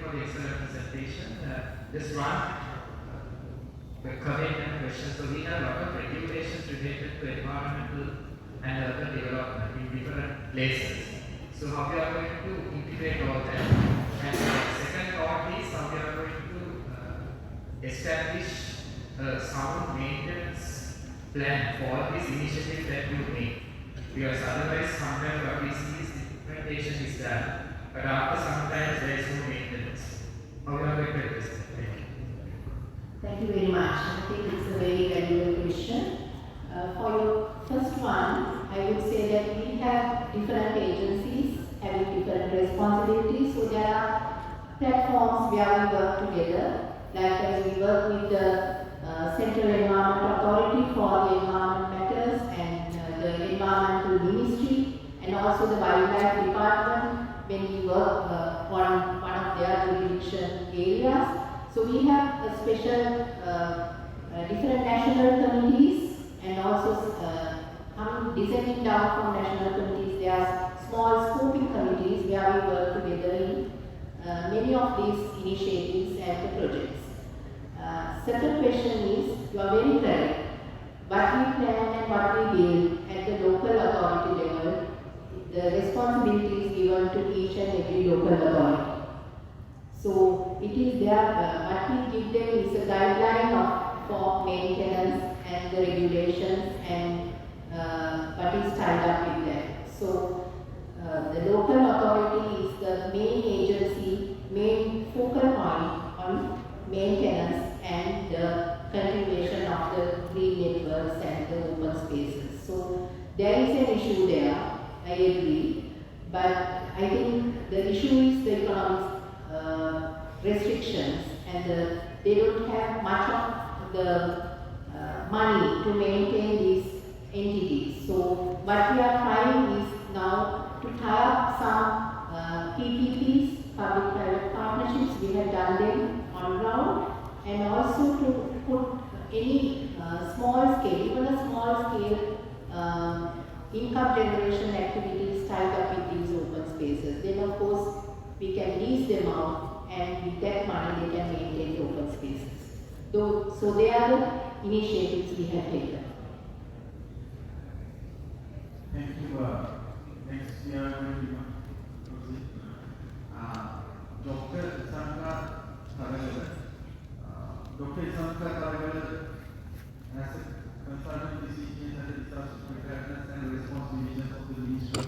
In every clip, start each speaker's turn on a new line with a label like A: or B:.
A: for the excellent presentation. Just one comment and question. So we have a lot of regulations related to environmental and urban development in different places. So how we are going to integrate all that? And second thought is how we are going to establish a sound maintenance plan for all these initiatives that you make. Because otherwise sometimes what we see is the implementation is done, but after sometimes there is no maintenance. How we are going to address that?
B: Thank you very much. I think it's a very valuable question. For your first one, I would say that we have different agencies having different responsibilities. So there are platforms where we work together. Like as we work with the Central Environment Authority for the Environment Matters and the Environmental Ministry and also the Wildlife Department when we work on one of their jurisdiction areas. So we have a special different national committees and also descending down from national committees, there are small scoping committees where we work together in many of these initiatives and the projects. Second question is, you are very correct. What we plan and what we build at the local authority level, the responsibility is given to each and every local authority. So it is there, what we give them is a guideline for maintenance and the regulations and what is tied up with that. So the local authority is the main agency, main focal point on maintenance and the continuation of the green networks and the open spaces. So there is an issue there, I agree, but I think the issue is the economic restrictions and they don't have much of the money to maintain these entities. So what we are trying is now to tie up some PPPs, public-private partnerships. We have done them on ground, and also to put any small scale, even a small scale income generation activities tied up with these open spaces. Then of course we can lease them out, and with that money they can maintain the open spaces. So they are the initiatives we have taken.
C: Thank you. Next we are going to proceed. Dr. Isanka Tharagala. Dr. Isanka Tharagala as a consultant physician at the Disaster Preparedness and Response Division of the Ministry of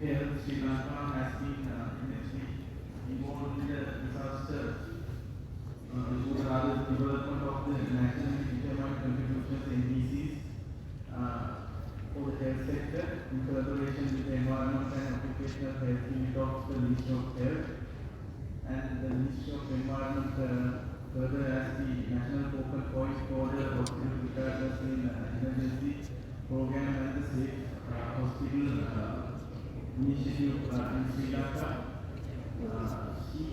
C: Health, Sri Lanka, has been involved in the disaster development of the national determined contributions NDCs for the health sector in collaboration with the Environment and Occupational Health Unit of the Ministry of Health and the Ministry of Environment further as the national focal point for the hospital preparedness in emergency program and the safe hospital initiative in Sri Lanka. She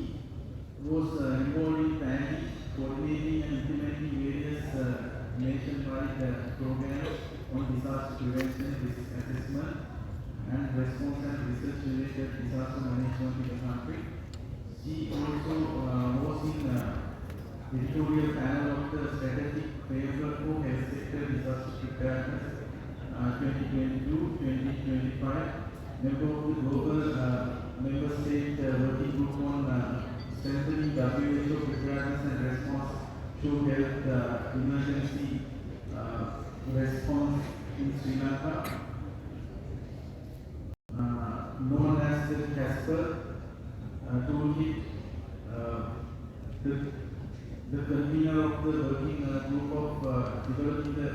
C: was involved in planning, coordinating and implementing various nationwide programs on disaster prevention, risk assessment and response and research related disaster management in the country. She also was in the editorial panel of the Strategic Framework for Health Sector Disaster Preparedness 2022-2025, member of the Global Member State Working Group on strengthening WHO preparedness and response to health emergency response in Sri Lanka, known as the CASPER toolkit. The convener of the working group of developing the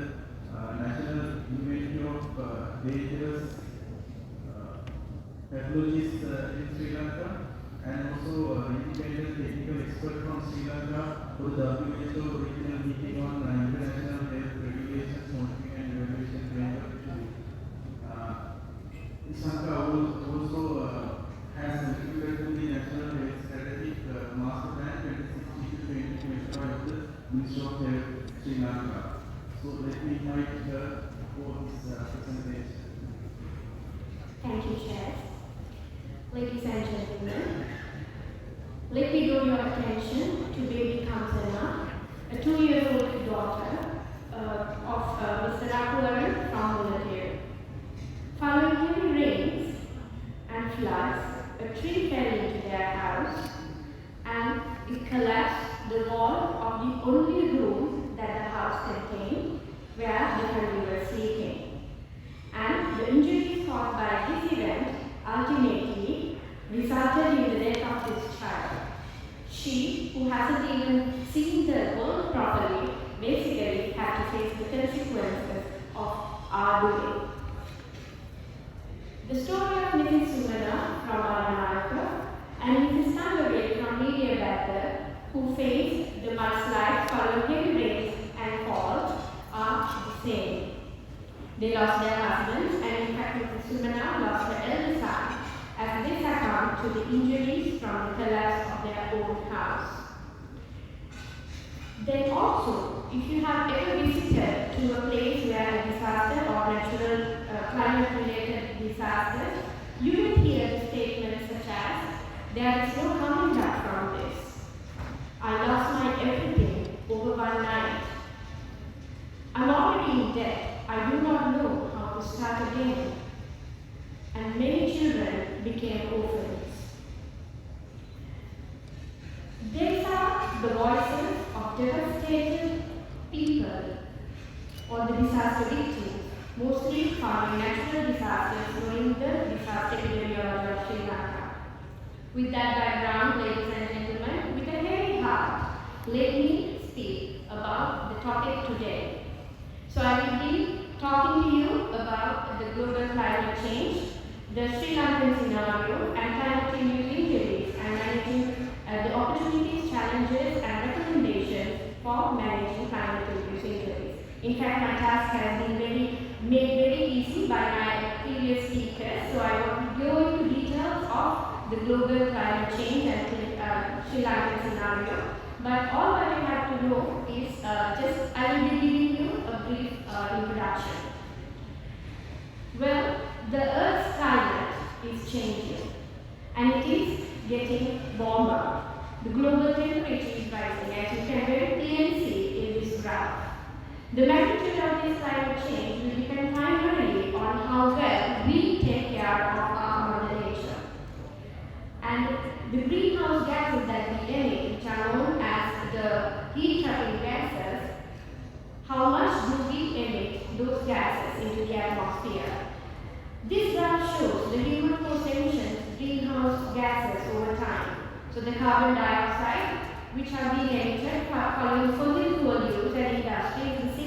C: national inventory of dangerous pathologies in Sri Lanka, and also independent technical expert from Sri Lanka for the WHO regional meeting on international health regulations, monitoring and evaluation framework. Isanka also has contributed to the National Health Strategic Master Plan 2060-2025 of the Ministry of Health, Sri Lanka. So let me invite her for this presentation.
D: Thank you, Chair. Ladies and gentlemen, Let me draw your attention to baby Kamsana, a 2-year-old daughter of Mr. Rakulan from Mullatir. Following heavy rains and floods, a tree fell into their house and it collapsed the wall of the only room that the house contained where the family were sleeping. And the injuries caused by this event ultimately resulted in the death of this child. She, who hasn't even seen the world properly, basically had to face the consequences of our doing. The story of Mrs. Sumana from Aranaka and Mrs. Sangare from Media Batter, who faced the mudslides following heavy rains and falls, are the same. They lost their husbands, and in fact Mrs. Sumana lost her eldest son, as they succumbed to the injuries from the collapse of their own house. Then also, if you have ever visited to a place where a disaster or natural climate-related disasters, you will hear statements such as, "There is no coming back from this. I lost my everything over one night. I'm already in debt. I do not know how to start again." And many children became orphans. These are the voices of devastated people or the disaster victims, mostly following natural disasters during the disaster epidemiology of Sri Lanka. With that background, ladies and gentlemen, with a heavy heart, let me speak about the topic today. So I will be talking to you about the global climate change, the Sri Lankan scenario, and climate-induced injuries, and managing the opportunities, challenges, and recommendations for managing climate-induced injuries. In fact, my task has been made very easy by my previous speakers, so I won't go into details of the global climate change and Sri Lankan scenario. But all that you have to know is I will be giving you a brief introduction. Well, the Earth's climate is changing and it is getting warmer. The global temperature is rising, as you can very clearly see in this graph. The magnitude of this climate change will depend primarily on how well we take care of our mother nature. And the greenhouse gases that we emit, which are known as the heat-trapping gases, how much do we emit those gases into the atmosphere? This graph shows the human force emissions of greenhouse gases over time. So the carbon dioxide, which are being emitted following fossil fuel use and industry, is the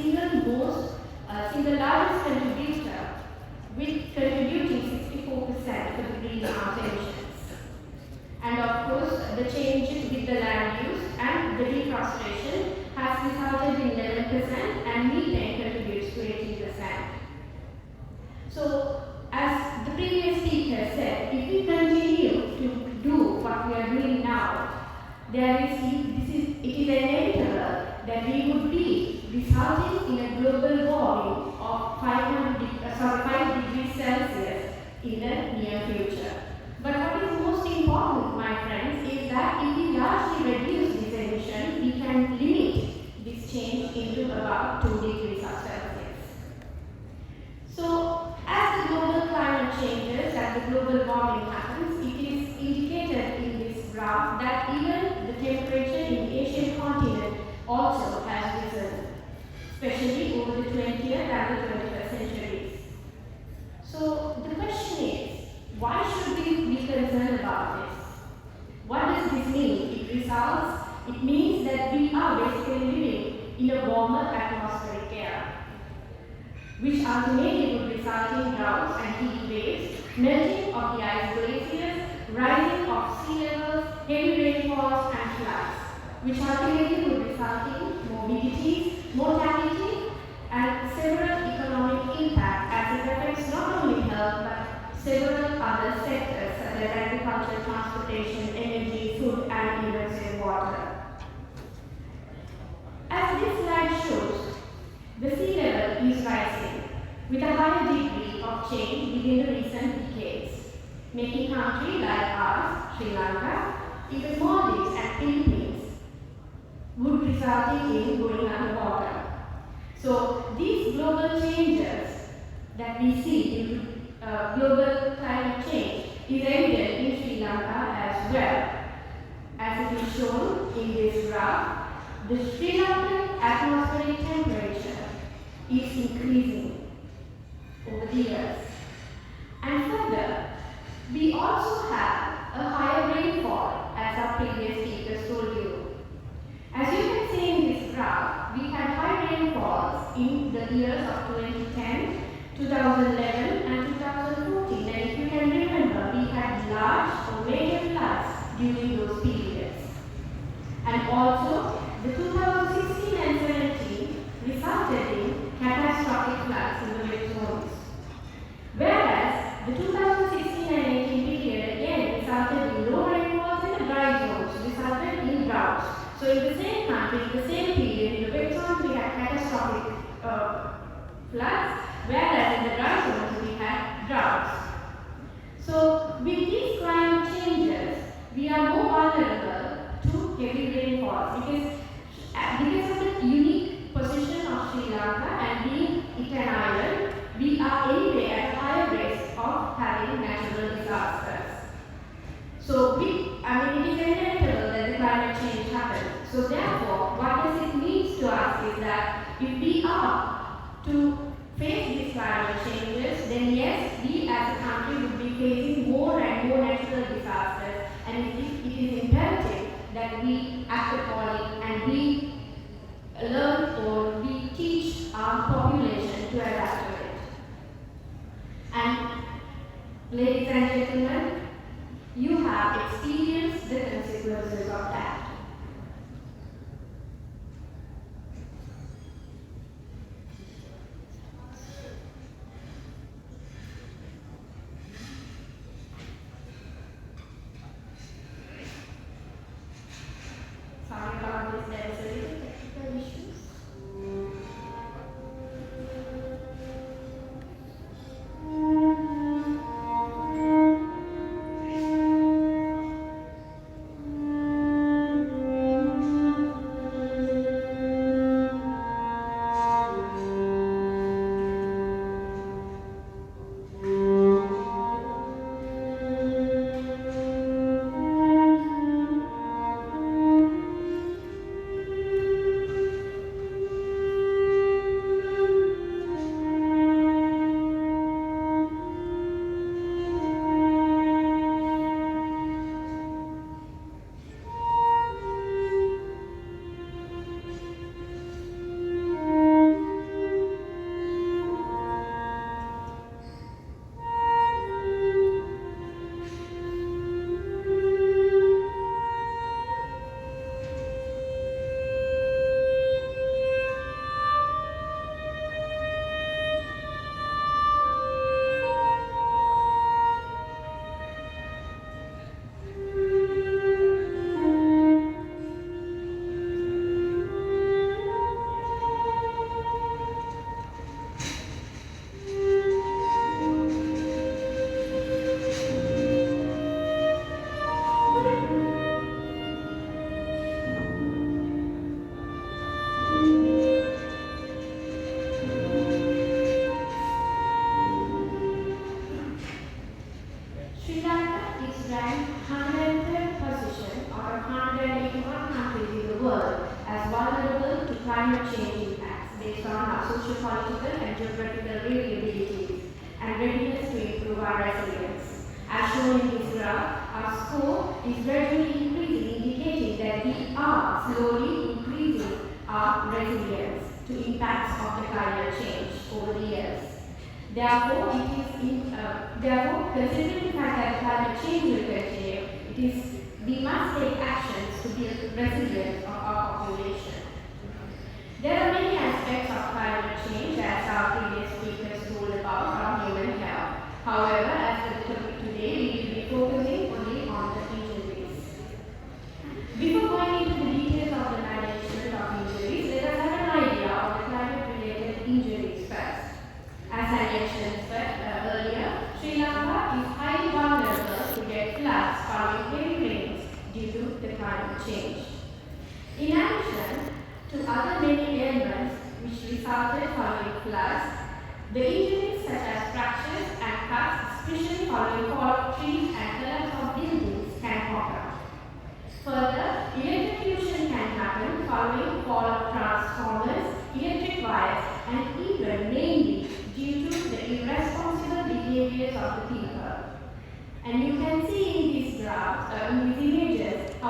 D: single largest contributor, with contributing 64% to the greenhouse emissions. And of course, the changes with the land use and the deforestation has resulted in 11%, and methane contributes to 18%. So, as the previous speaker said, if we continue to do what we are doing now, it is inevitable that we would be resulting in a global warming of 5 degrees Celsius in the near future. But what is most important, my friends, is that if we largely reduce this emission, we can limit this change into about 2 degrees Celsius. So, as the global climate changes, as the global warming happens, it is indicated in this graph that even the temperature in the Asian continent also has risen, especially over the 20th and the 21st centuries. So, the question is, why should we be concerned about this? What does this mean? It means that we are basically living in a warmer atmospheric air, which ultimately would result in droughts and heat waves, melting of the ice glaciers, rising of sea levels, heavy rainfalls and floods, which ultimately would result in morbidities, mortality, and several economic impacts as it affects not only health but several other sectors such as agriculture, transportation, energy, food, and even water. As this slide shows, the sea level is rising with a higher degree of change within the recent decades, making countries like ours, Sri Lanka, even Maldives and Philippines would result in going underwater. So these global changes that we see due to global climate change is evident in Sri Lanka as well. As it is shown in this graph, the Sri Lankan atmospheric temperature is increasing over the years. And further, we also have a higher rainfall, as our previous speakers told you. As you can see in this graph, we had high rainfalls in the years of 2010, 2011 and 2014. And if you can remember, we had large or major floods during those periods. And also, the 2016 and 17 resulted in catastrophic floods in the wet zones. Whereas, the 2016 and 18 period again resulted in low rainfalls in the dry zones, resulted in droughts. So in the same country, in the same period, in the wet zones we had catastrophic floods, whereas in the dry zones we had droughts. So with these climate changes, we are more vulnerable to heavy rainfalls because of the unique position of Sri Lanka and being it an island, we are anyway at a higher risk of having natural disasters. So it is inevitable that the climate change happens. So therefore, what does it mean to us is that if we are to face these climate changes, then yes, we as a country would be facing more and more natural disasters, and it is imperative that we act upon it and we learn or we teach our population to adapt to it. And ladies and gentlemen, you have experienced the consequences of that. Sorry about this, there is a little technical issues. climate change impacts based on our socio-political and geographical variabilities and readiness to improve our resilience. As shown in this graph, our score is gradually increasing, indicating that we are slowly increasing our resilience to impacts of the climate change over the years. Therefore, considering the fact that climate change will continue, we must take actions to build resilience of our population. There are many aspects of climate change, as our previous speakers told about our human health. However, as the topic today, we will be focusing only on the injuries. Before going into the details of the management of injuries, let us have an idea of the climate-related injuries first. As I mentioned earlier, Sri Lanka is highly vulnerable to get floods following heavy rains due to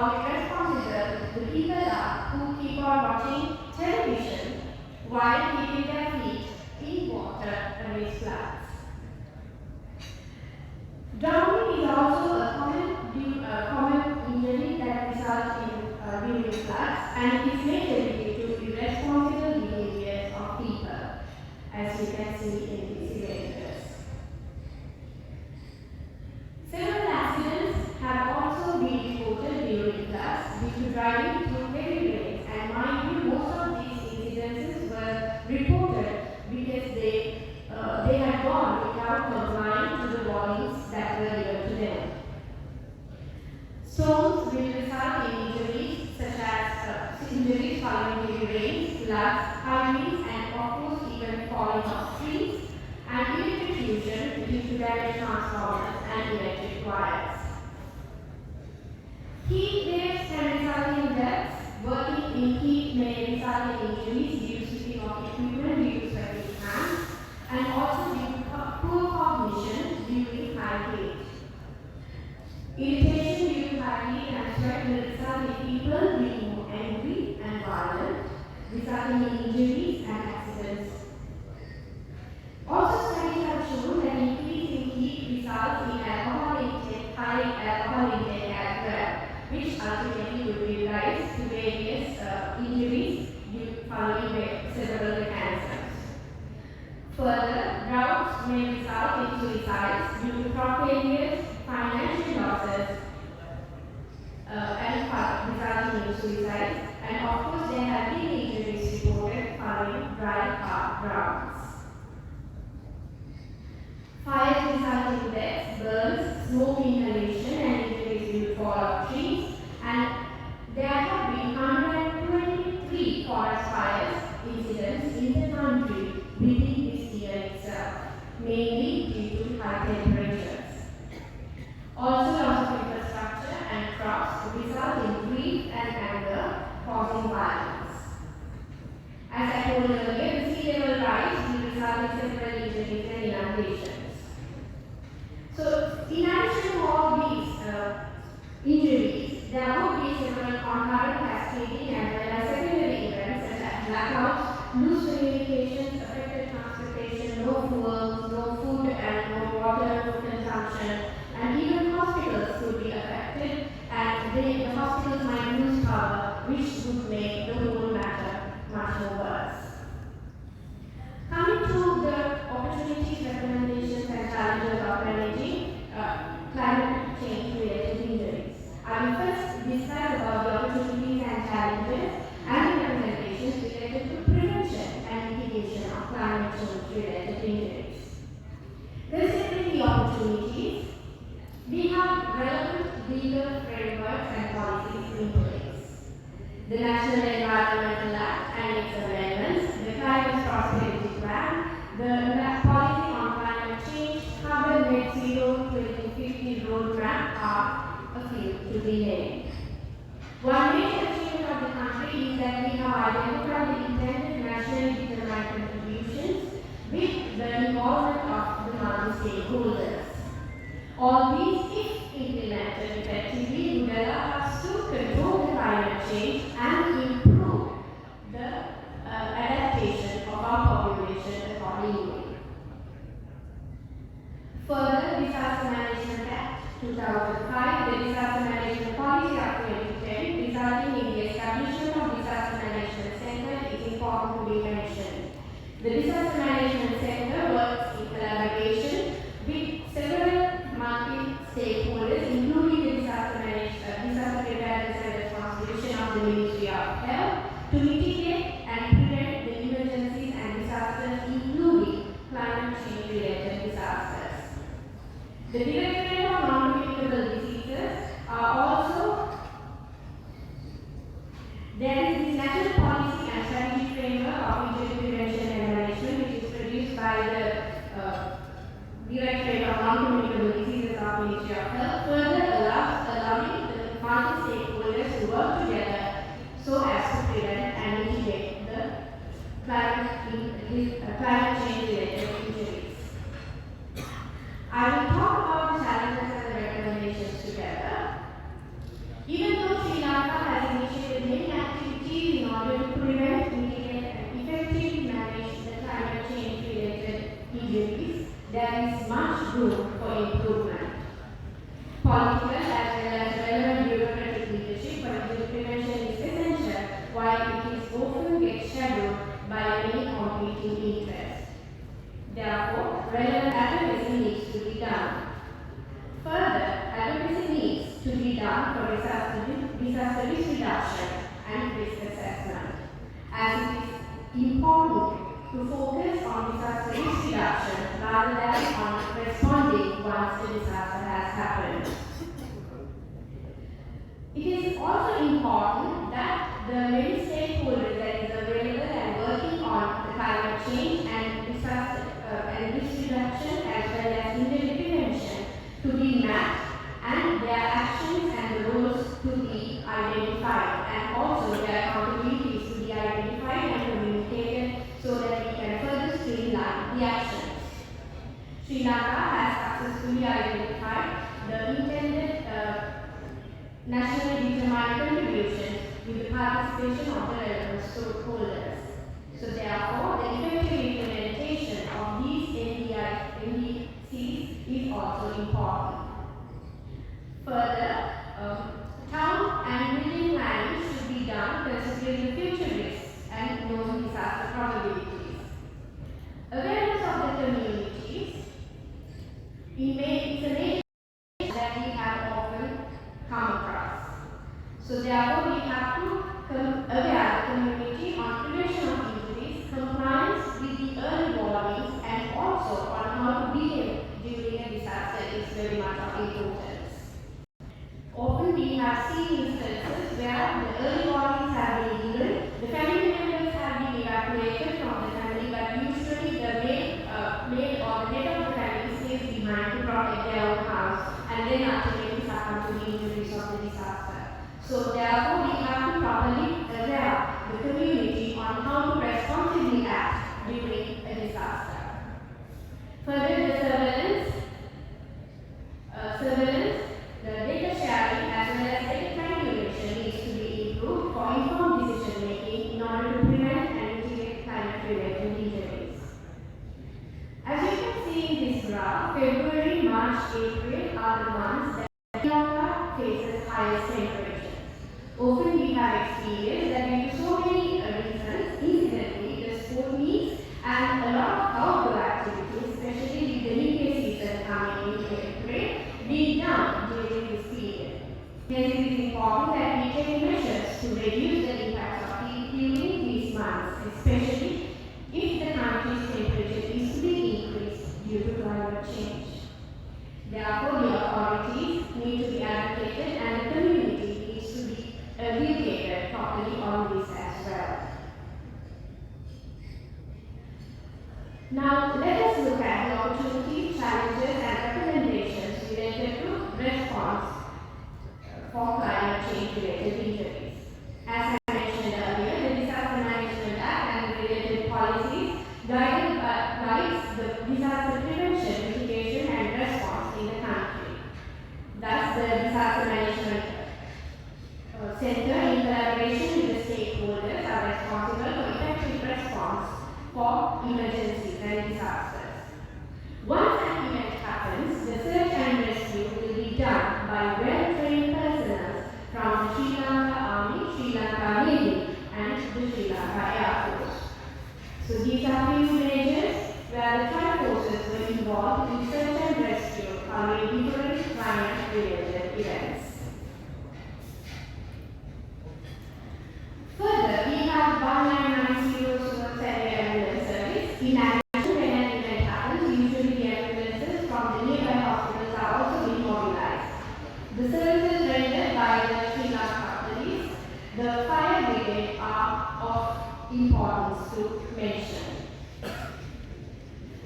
D: how irresponsible the people are who keep on watching television while keeping their feet in water amidst floods. Drowning is also a common injury that results in during floods, and it is majorly due to irresponsible behaviors of people, as you can see in these images. Several accidents have also been reported during floods due to driving through heavy rains, and mind you, most of these incidences were reported because they had gone without complying to the warnings that were given to them. Storms will result in injuries such as injuries following heavy rains, floods, high winds, and of course even falling off trees, and electrocution due to damaged transformers and electric wires. Heat waves can result in deaths. Working in heat may result in injuries due to slipping of equipment due to sweaty hands, and also due to poor cognition during high heat. Irritation due to high heat and sweat will result in people being more angry and violent, resulting in injuries and accidents. Also, studies have shown that increasing heat results in high alcohol intake as well, which ultimately would give rise to various injuries following several mechanisms. Further, droughts may result in suicides due to crop failures, financial losses, and resulting in suicides. And of course, there have been injuries reported following dry droughts. Fires result in deaths, burns, smoke inhalation, and injuries due to fall of trees. And there have been 123 forest fires incidents in the country within this year itself, mainly due to high temperatures. Also, loss of infrastructure and crops result in grief and anger, causing violence. As I told earlier, the sea level rise will result in several injuries and inundations. So, in addition to all these injuries, there would be several concurrent cascading as well as secondary events such as blackouts, loose communications, affected transportation, no fuel, no food and no water for consumption, and even hospitals could be affected, and the hospitals might lose power, which would make the whole matter much more worse. Coming to the opportunities, recommendations, and challenges of managing climate change related injuries, I will first discuss about the opportunities and challenges and recommendations related to prevention and mitigation of climate change related injuries. Considering the opportunities, we have relevant legal frameworks and policies in place. The National Environmental Act and its amendments, the Climate Prosperity Plan, the Policy on Climate Change, Carbon Net Zero 2050 Roadmap are a few to be named. One major achievement of the country is that we have identified the intended nationally determined contributions with the involvement of the multi-stakeholders. All these, if implemented effectively, would allow us to control the climate change and improve the adaptation of our population accordingly. Further, Disaster Management Act 2005, the Disaster Management Policy of 2010, resulting in the establishment of Disaster Management Center, is important to be mentioned. The Disaster Management Center works in collaboration with several multi-stakeholders, including the disaster preparedness and response division of the Ministry of Health, to mitigate and prevent the emergencies and disasters, including climate change-related disasters. The Directorate of Non-Communicable Diseases are also. There is this national policy and strategy framework of injury prevention and management, which is produced by the Directorate of Non-Communicable Diseases of the Ministry of Health, further allowing the multi-stakeholders to work together so as to prevent and mitigate the climate change-related injuries. I will talk about the challenges and the recommendations together. Even though prevent, mitigate, and effectively manage the climate change related injuries, there is much room for improvement. Political as well as relevant bureaucratic leadership for injury prevention is essential, while it is often gets shadowed by many competing interests. Therefore, relevant advocacy needs to be done. Further, advocacy needs to be done for disaster risk reduction and risk assessment, as it is important to focus on disaster risk reduction rather than on responding once the disaster has happened. It is also important that the many stakeholders that is available and working on the climate change and disaster and risk reduction as well as injury prevention to be mapped and their actions and the roles to be identified and also their accountabilities to be identified and communicated so that we can further streamline the actions. Sri Lanka has successfully identified the intended nationally determined contributions with the participation of the relevant stakeholders. So therefore, the effective implementation of these NDCs is also important. Further, town and building planning should be done considering the future risks and known disaster probabilities. Awareness of the communities is a major that we have often come across. So therefore, we have to aware the community on prevention of injuries, compliance with the early warnings, and also on how to behave during a disaster is very much of importance. Often we have seen instances where the early warnings have been given, the family members have been evacuated from the family, but usually the male or the head of the family stays behind to protect their own house and then ultimately succumb to the injuries of the disaster. So therefore, we have to properly aware the community on how to responsibly act during a disaster. Further, the surveillance, the data sharing as well as data triangulation needs to be improved for informed decision making in order to prevent and mitigate climate-related injuries. As you can see in this graph, February, March, April are the months that Sri Lanka faces highest temperatures. Often we have experienced that due to so many reasons, incidentally, the sport meets and a lot of outdoor activities, especially with the leap season coming in April, being done during this period. Hence, it is important that we take measures to reduce the impacts of heat during these months, especially if the country's temperature is to be increased due to climate change. Therefore, the authorities need to be advocated and the community needs to be educated properly on this as well. Now, let us look at the opportunities, challenges, and recommendations related to response for climate change related injuries. As I mentioned earlier, the Disaster Management Act and related policies guides the disaster prevention, mitigation, and response in the country. Thus, the Disaster Management Center, in collaboration with the stakeholders, are responsible for effective response for emergencies and disasters. Once an event happens, the search and rescue will be done by well-trained personnel from the Sri Lanka Army, Sri Lanka Navy, and the Sri Lanka Air Force. So these are few measures where the tri-forces were involved in search and rescue following different climate-related events. Further, we have 1990 Survey Ambulance Service. In addition, when an event happens, usually the ambulances from the nearby hospitals are also being mobilized. The services rendered by the Sri Lanka police, the fire brigade are of importance to mention.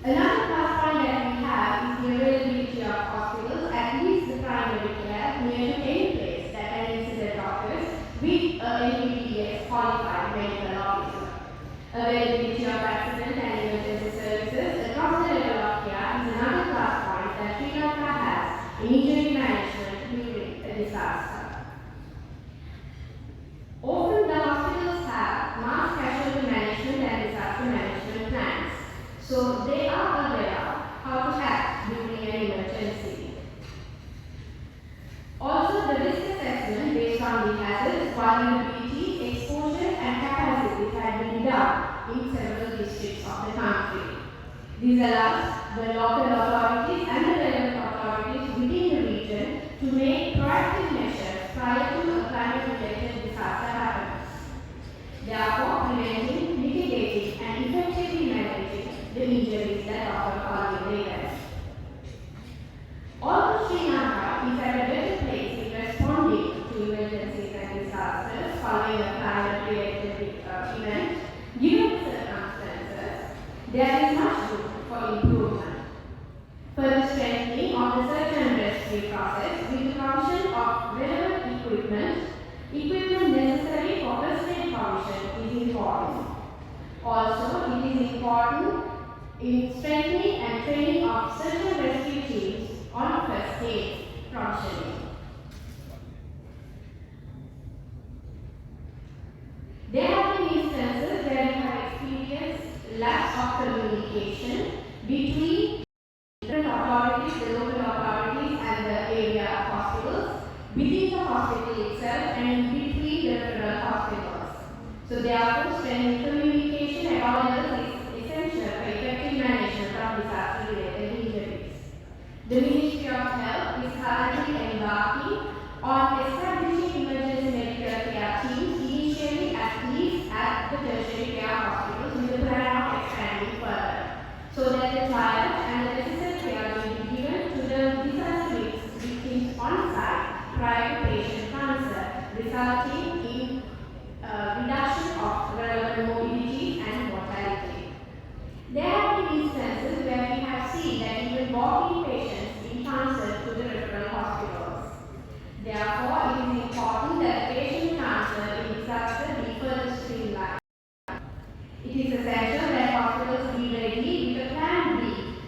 D: Another plus point that we have is the availability of hospitals, at least the primary care, near to any place that an incident occurs with an NBBS qualified medical officer. Availability of accident and emergency services across the level of care is another plus point that Sri Lanka has in injury management during a disaster. Often the hospitals have mass on the hazards, vulnerability, exposure, and capacities have been done in several districts of the country. This allows the local authorities and the relevant authorities within the region to make proactive measures prior to a climate-related disaster happens. Therefore, preventing, mitigating, and effectively managing the injuries that occur following the event. Although Sri Lanka is at a better place in responding to emergencies and disasters following a climate-related event, given the circumstances, there is much room for improvement. Further strengthening of the search and rescue process with the provision of relevant equipment necessary for first aid provision is important. Also, it is important in strengthening and training of search and rescue teams on first aid provisioning. There have been instances where we have experienced lack of communication between different authorities, the local authorities and the area hospitals, within the hospital itself and between the referral hospitals. So therefore, strengthening communication at all levels is essential for effective management of disaster-related injuries. The Ministry of Health is currently embarking on establishing emergency medical care teams initially at least at the tertiary care hospitals with the plan of expanding further, so that the triage and the necessary care will be given to the disaster victims on site prior to patient transfer, resulting in reduction of relevant morbidity and mortality. There have been instances where we have seen that even walk-in patients being transferred to the referral hospitals. Therefore, it is important that patient transfer in disaster be further streamlined. It is essential that hospitals be ready with a plan B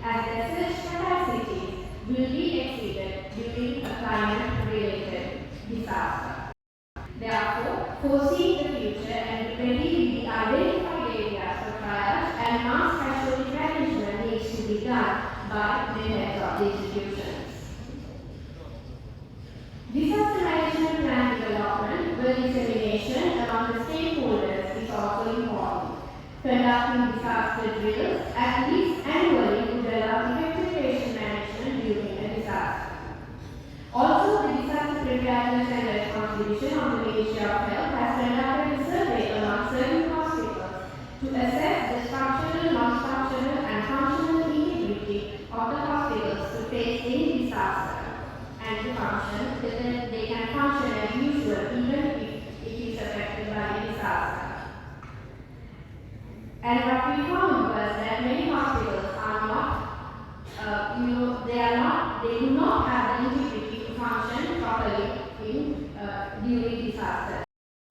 D: as their search capacities will be exceeded during a climate-related disaster. Therefore, foreseeing the future and ready with the identified areas for triage and mass casualty management needs to be done by the heads of the institutions. Disaster management plan development with dissemination among the stakeholders is also important. Conducting disaster drills at least annually to develop effective patient management during a disaster. Also, the Disaster Preparedness and Response Division of the Ministry of Health has conducted a survey among certain hospitals to assess the structural, non-structural and functional integrity of the hospitals to face any disaster and to function, that they can function as usual even if it is affected by a disaster. And what we found was that many hospitals are not, they do not have the integrity to function properly in during disaster.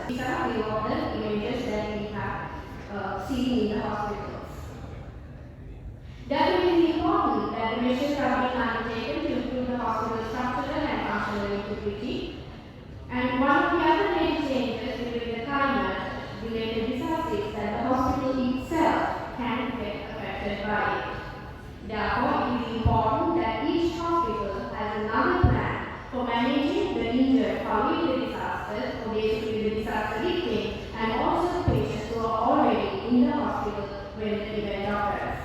D: These are few of the images that we have seen in the hospitals. That it is important that the measures are being undertaken to improve the hospital structural and functional integrity. And one of the other major changes during the climate-related disasters is that the hospital itself can get affected by it. Therefore, it is important that each hospital has another plan for managing the injured following the disasters, or basically the disaster victims, and also the patients who are already in the hospital when the event occurs.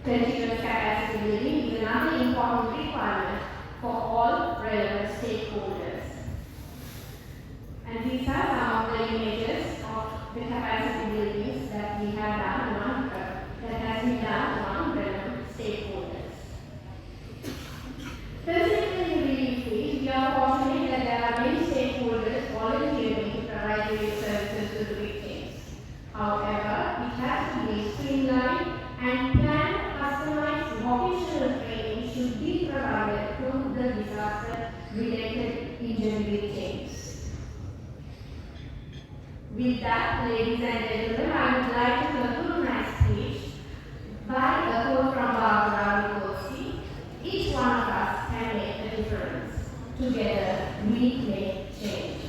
D: Continuous capacity building is another important requirement for all relevant stakeholders. And these are some of the images of the capacity buildings that we have done among, that has been done among relevant stakeholders. Considering the relief phase, we are fortunate that there are many stakeholders volunteering to provide relief services to the victims. However, it has to be streamlined and planned, customized vocational training should be provided to the disaster-related injury victims. With that, ladies and gentlemen, I would like to conclude my speech by a quote from Barbara Mikulski. Each one of us can make a difference. Together, we make change.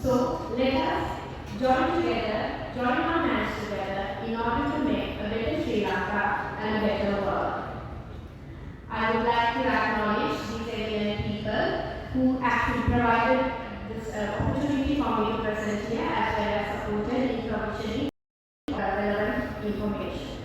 D: So, let us join together, join our hands together in order to make a better Sri Lanka and a better world. I would like to acknowledge these eminent people who actually provided the information.